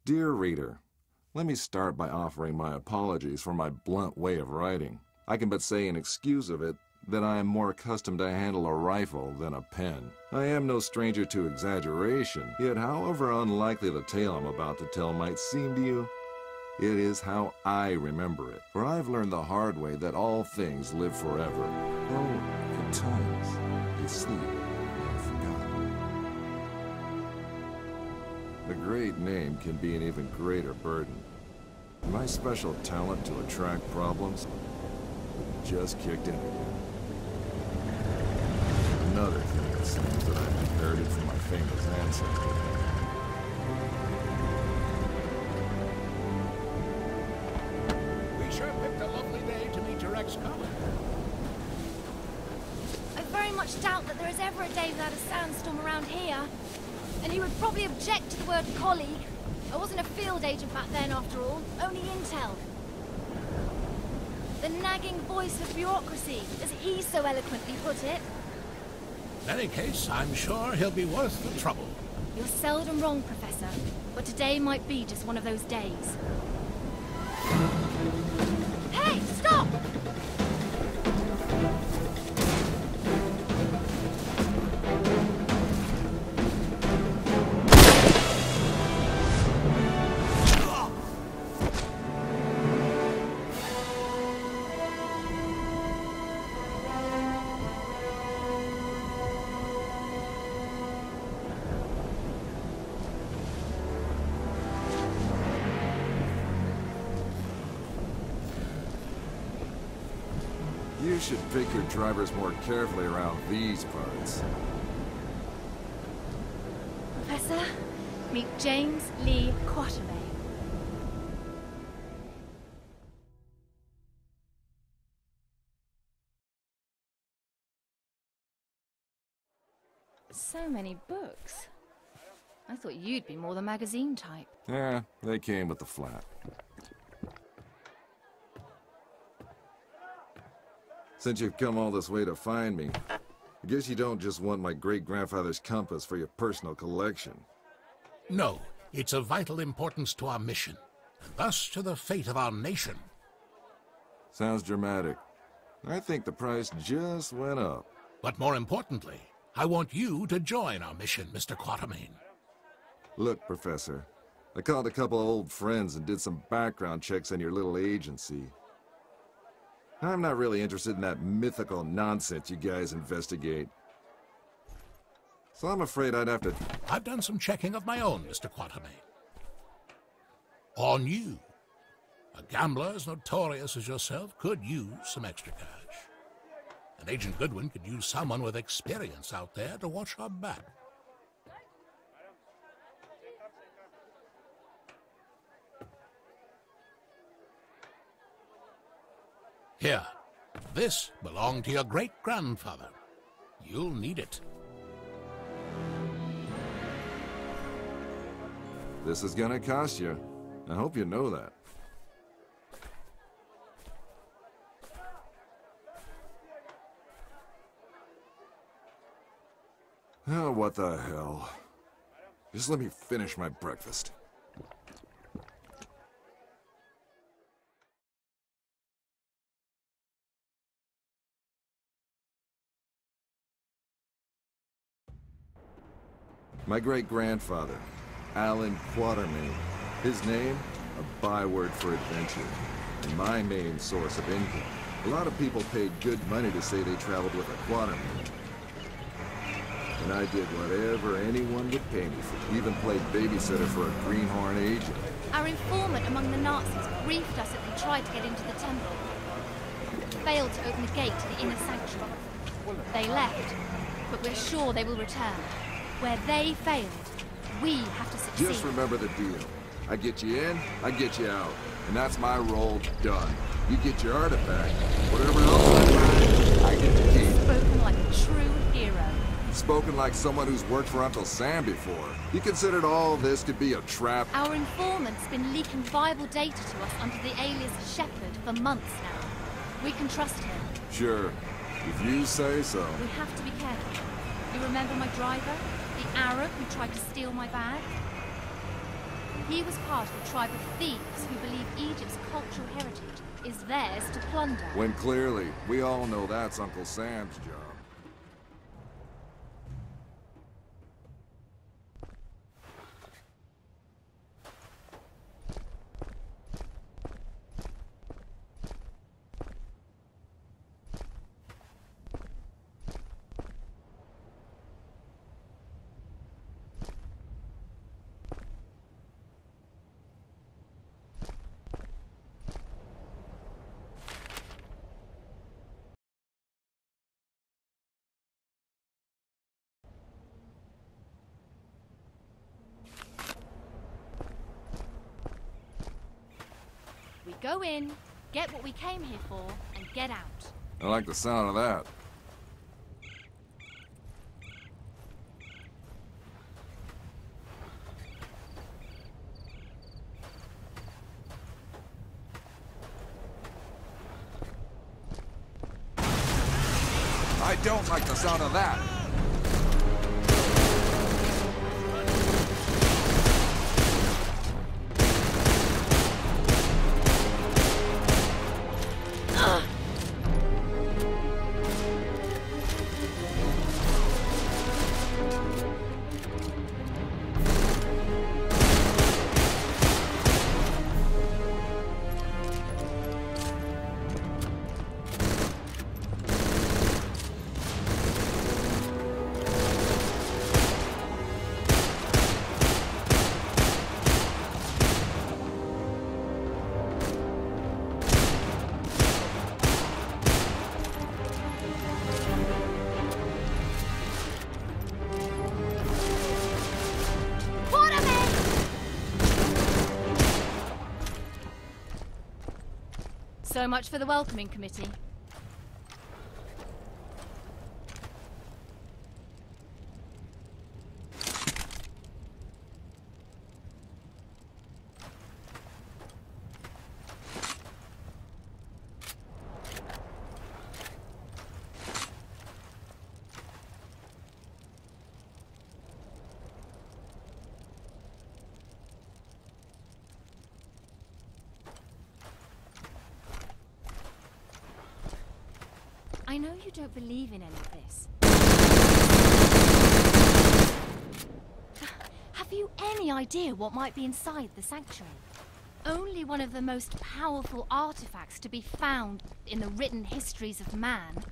Dear reader, let me start by offering my apologies for my blunt way of writing. I can but say in excuse of it that I am more accustomed to handle a rifle than a pen. I am no stranger to exaggeration, yet however unlikely the tale I'm about to tell might seem to you, it is how I remember it. For I've learned the hard way that all things live forever. Oh, at times, they sleep and forgotten. A great name can be an even greater burden. My special talent to attract problems just kicked in again. Another thing it seems that I've inherited from my famous ancestor. We sure picked a lovely day to meet your ex-colleague. I very much doubt that there is ever a day without a sandstorm around here. And he would probably object to the word colleague. I wasn't a field agent back then, after all. Only intel. The nagging voice of bureaucracy, as he so eloquently put it. In any case, I'm sure he'll be worth the trouble. You're seldom wrong, Professor. But today might be just one of those days. Hey, stop! You should pick your drivers more carefully around these parts. Professor, meet James Li Kwotermeighn. So many books. I thought you'd be more the magazine type. Yeah, they came with the flat. Since you've come all this way to find me, I guess you don't just want my great-grandfather's compass for your personal collection. No, it's of vital importance to our mission, and thus to the fate of our nation. Sounds dramatic. I think the price just went up. But more importantly, I want you to join our mission, Mr. Quatermain. Look, Professor, I called a couple of old friends and did some background checks on your little agency. I'm not really interested in that mythical nonsense you guys investigate. So I'm afraid I'd have to... I've done some checking of my own, Mr. Quatermain. On you. A gambler as notorious as yourself could use some extra cash. And Agent Goodwin could use someone with experience out there to watch her back. Here, this belonged to your great-grandfather. You'll need it. This is gonna cost you. I hope you know that. Oh, what the hell. Just let me finish my breakfast. My great-grandfather, Alan Quatermain. His name, a byword for adventure, and my main source of income. A lot of people paid good money to say they traveled with a Quatermain. And I did whatever anyone would pay me for, even played babysitter for a greenhorn agent. Our informant among the Nazis briefed us that they tried to get into the temple. Failed to open the gate to the inner sanctuary. They left, but we're sure they will return. Where they failed, we have to succeed. Just remember the deal. I get you in, I get you out. And that's my role done. You get your artifact. Whatever else I find, I get to keep. Spoken like a true hero. Spoken like someone who's worked for Uncle Sam before. He considered all this to be a trap. Our informant's been leaking viable data to us under the alias Shepherd for months now. We can trust him. Sure. If you say so. We have to be careful. You remember my driver? The Arab who tried to steal my bag? He was part of a tribe of thieves who believe Egypt's cultural heritage is theirs to plunder. When clearly, we all know that's Uncle Sam's job. We go in, get what we came here for, and get out. I like the sound of that. I don't like the sound of that. So much for the welcoming committee. I know you don't believe in any of this. Have you any idea what might be inside the sanctuary? Only one of the most powerful artifacts to be found in the written histories of man.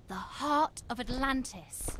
The heart of Atlantis.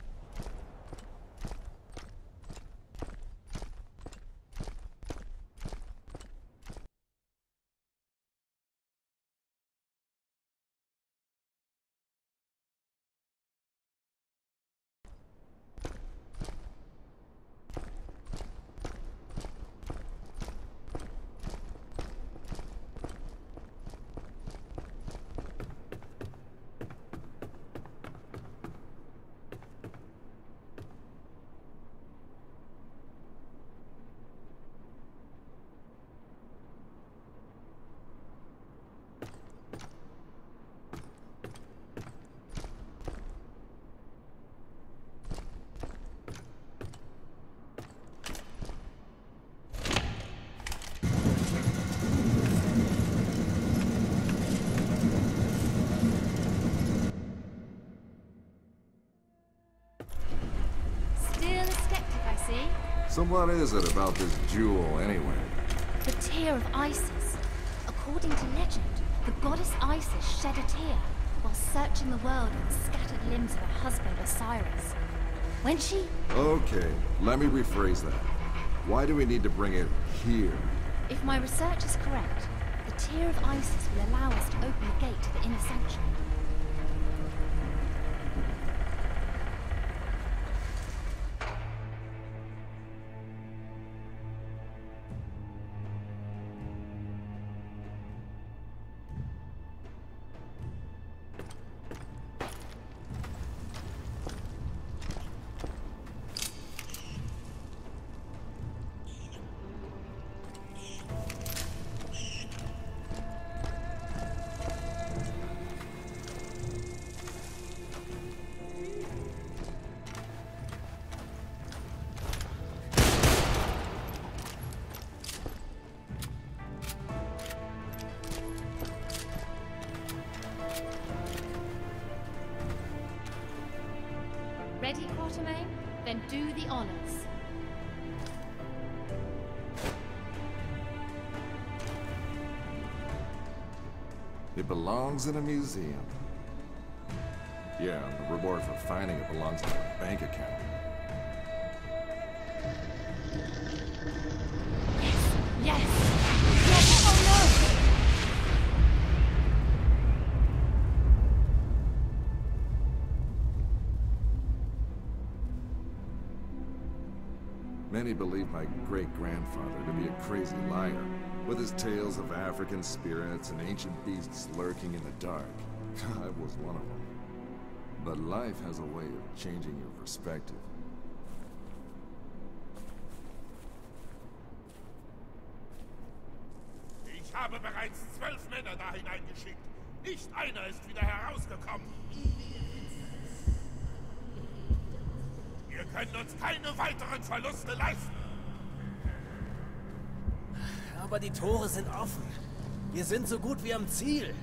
So what is it about this jewel, anyway? The tear of Isis. According to legend, the goddess Isis shed a tear while searching the world for the scattered limbs of her husband Osiris. When she... Okay, let me rephrase that. Why do we need to bring it here? If my research is correct, the tear of Isis will allow us to open the gate to the inner sanctuary. Do the honors. It belongs in a museum. Yeah, the reward for finding it belongs in a bank account. Yes! Yes! Oh no! Many believe my great-grandfather to be a crazy liar, with his tales of African spirits and ancient beasts lurking in the dark. I was one of them. But life has a way of changing your perspective. Ich habe bereits 12 Männer da hineingeschickt. Nicht einer ist wieder herausgekommen. Wir können uns keine weiteren Verluste leisten. Aber die Tore sind offen. Wir sind so gut wie am Ziel.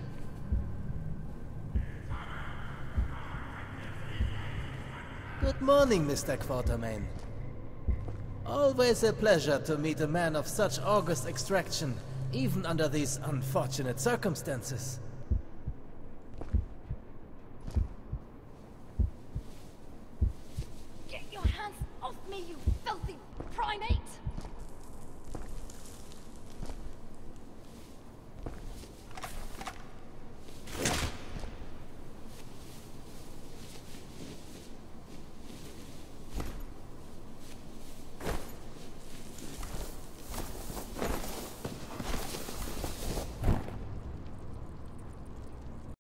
Good morning, Mr. Quatermain. Always a pleasure to meet a man of such august extraction, even under these unfortunate circumstances.